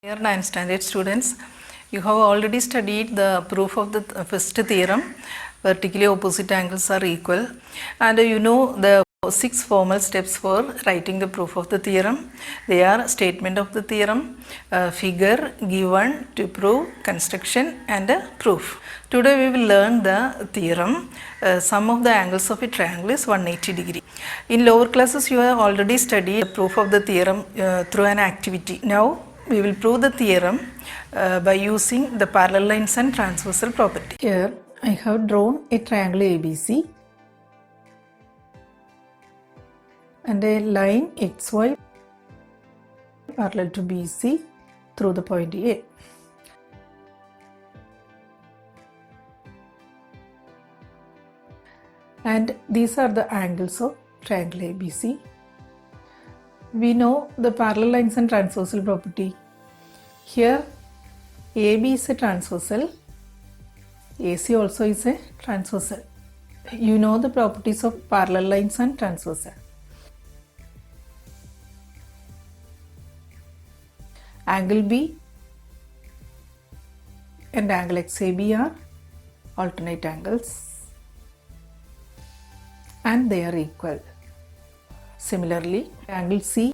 Dear 9th standard students, you have already studied the proof of the first theorem, vertically opposite angles are equal, and you know the 6 formal steps for writing the proof of the theorem. They are statement of the theorem, figure given to prove, construction and proof. Today we will learn the theorem, sum of the angles of a triangle is 180 degree. In lower classes you have already studied the proof of the theorem through an activity. Now we will prove the theorem by using the parallel lines and transversal property. Here I have drawn a triangle ABC and a line XY parallel to BC through the point A. And these are the angles of triangle ABC. We know the parallel lines and transversal property. Here AB is a transversal, AC also is a transversal. You know the properties of parallel lines and transversal. Angle B and angle XAB are alternate angles and they are equal. Similarly, angle C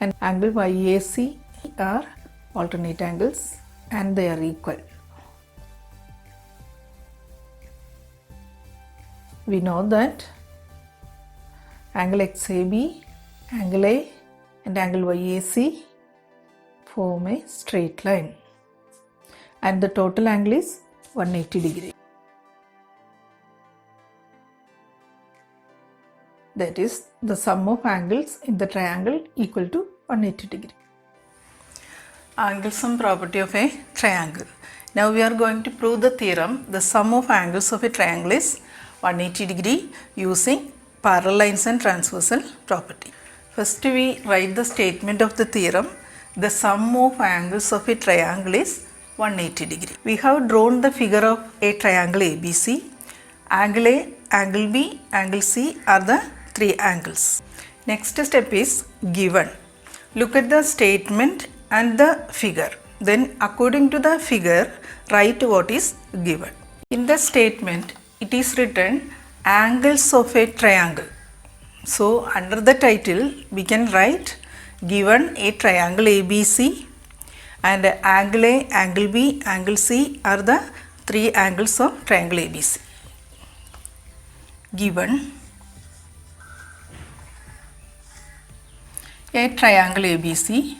and angle YAC are alternate angles and they are equal. We know that angle XAB, angle A and angle YAC form a straight line and the total angle is 180 degree. That is, the sum of angles in the triangle equal to 180 degree. Angle sum property of a triangle. Now we are going to prove the theorem. The sum of angles of a triangle is 180 degree using parallel lines and transversal property. First we write the statement of the theorem. The sum of angles of a triangle is 180 degree. We have drawn the figure of a triangle ABC. Angle A, angle B, angle C are the 3 angles. Next step is given. Look at the statement and the figure. Then according to the figure, write what is given. In the statement, it is written angles of a triangle. So under the title, we can write given a triangle ABC and angle A, angle B, angle C are the 3 angles of triangle ABC. Given a triangle ABC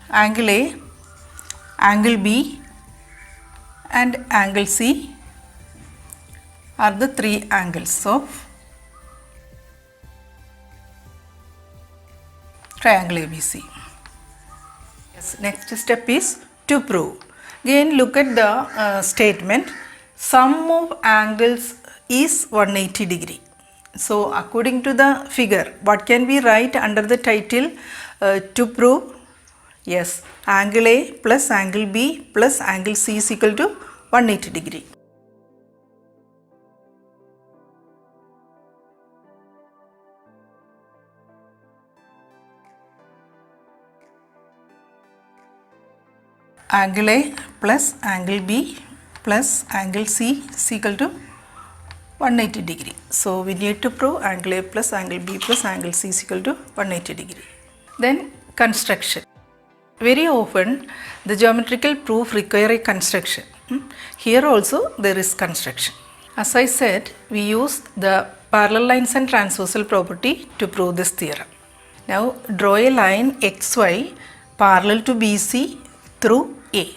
angle A, angle B and angle C are the 3 angles of triangle ABC. Yes, next step is to prove. Again look at the statement. Sum of angles is 180 degree. So according to the figure, what can we write under the title to prove? Yes, angle A plus angle B plus angle C is equal to 180 degree. Angle A plus angle B plus angle C is equal to 180 degree. So we need to prove angle A plus angle B plus angle C is equal to 180 degree. Then construction. Very often the geometrical proof require a construction. Here also there is construction. As I said, we use the parallel lines and transversal property to prove this theorem. Now draw a line XY parallel to BC through A.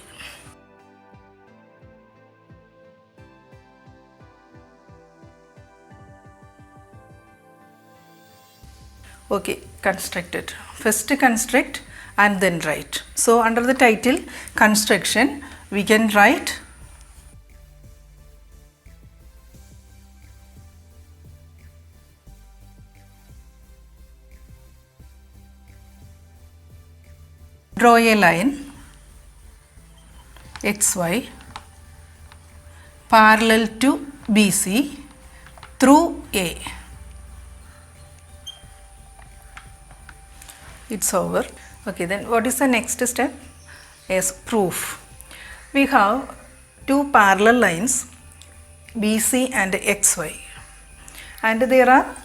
Okay, construct it. First construct and then write. So under the title construction, we can write draw a line XY parallel to BC through A. It's over. Okay, then what is the next step? Yes, proof. We have two parallel lines BC and XY, and there are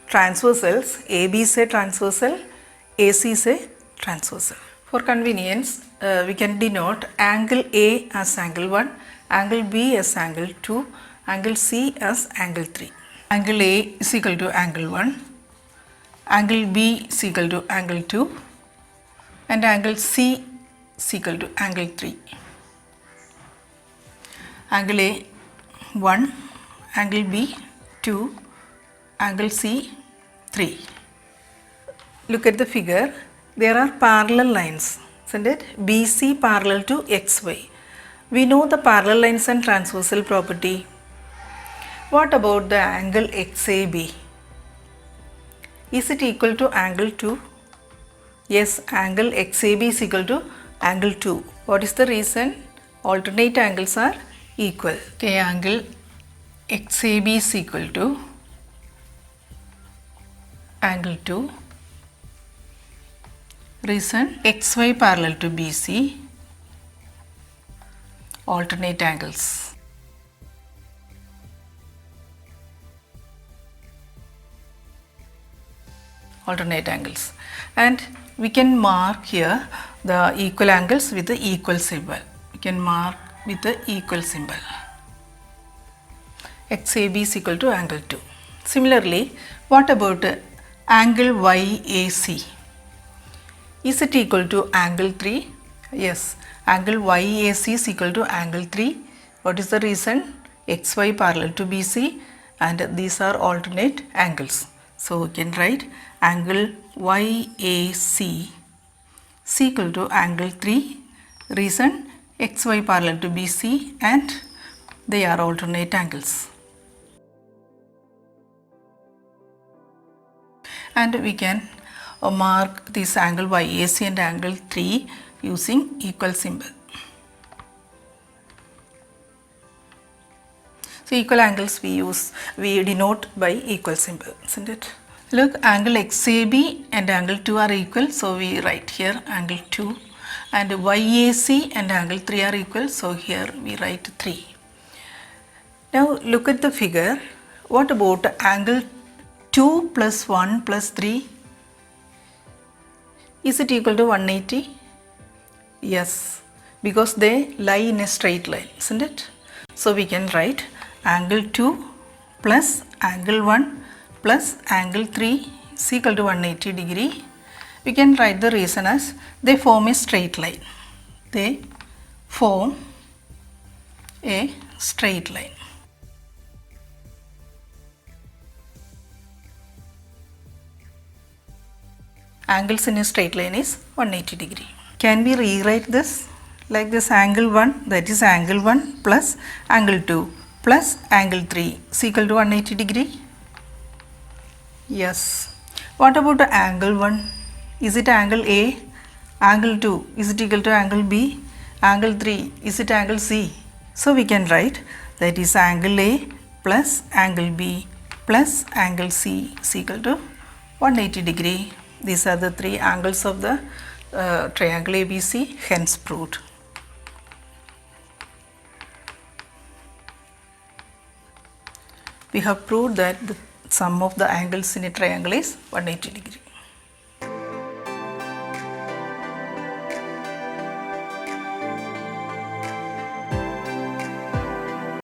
transversals. AB is a transversal, AC is a transversal. For convenience, we can denote angle A as angle 1, angle B as angle 2, angle C as angle 3. Angle A is equal to angle 1, angle B is equal to angle 2, and angle C is equal to angle 3. Angle A 1, angle B 2, angle C 3. Look at the figure. There are parallel lines, isn't it? BC parallel to XY. We know the parallel lines and transversal property. What about the angle XAB? Is it equal to angle 2? Yes, angle XAB is equal to angle 2. What is the reason? Alternate angles are equal. Okay, angle XAB is equal to angle 2. Reason, XY parallel to BC, alternate angles. Alternate angles. And we can mark here the equal angles with the equal symbol. We can mark with the equal symbol. XAB is equal to angle 2. Similarly, what about angle YAC? Is it equal to angle 3? Yes, angle YAC is equal to angle 3. What is the reason? XY parallel to BC, and these are alternate angles. So we can write angle YAC is equal to angle 3. Reason, XY parallel to BC and they are alternate angles. And we can mark this angle YAC and angle 3 using equal symbol. So equal angles we denote by equal symbol, isn't it? Look, angle XAB and angle 2 are equal, so we write here angle 2, and YAC and angle 3 are equal, so here we write 3. Now look at the figure. What about angle 2 plus 1 plus 3? Is it equal to 180? Yes, because they lie in a straight line, isn't it? So we can write angle 2 plus angle 1 plus angle 3 is equal to 180 degree. We can write the reason as they form a straight line. They form a straight line. Angles in a straight line is 180 degree. Can we rewrite this like this? Angle 1, that is angle 1 plus angle 2 plus angle 3 is equal to 180 degree. Yes. What about the angle 1? Is it angle A? Angle 2, is it equal to angle B? Angle 3, is it angle C? So we can write that is angle A plus angle B plus angle C is equal to 180 degree. These are the three angles of the triangle ABC, hence proved. We have proved that the sum of the angles in a triangle is 180 degree.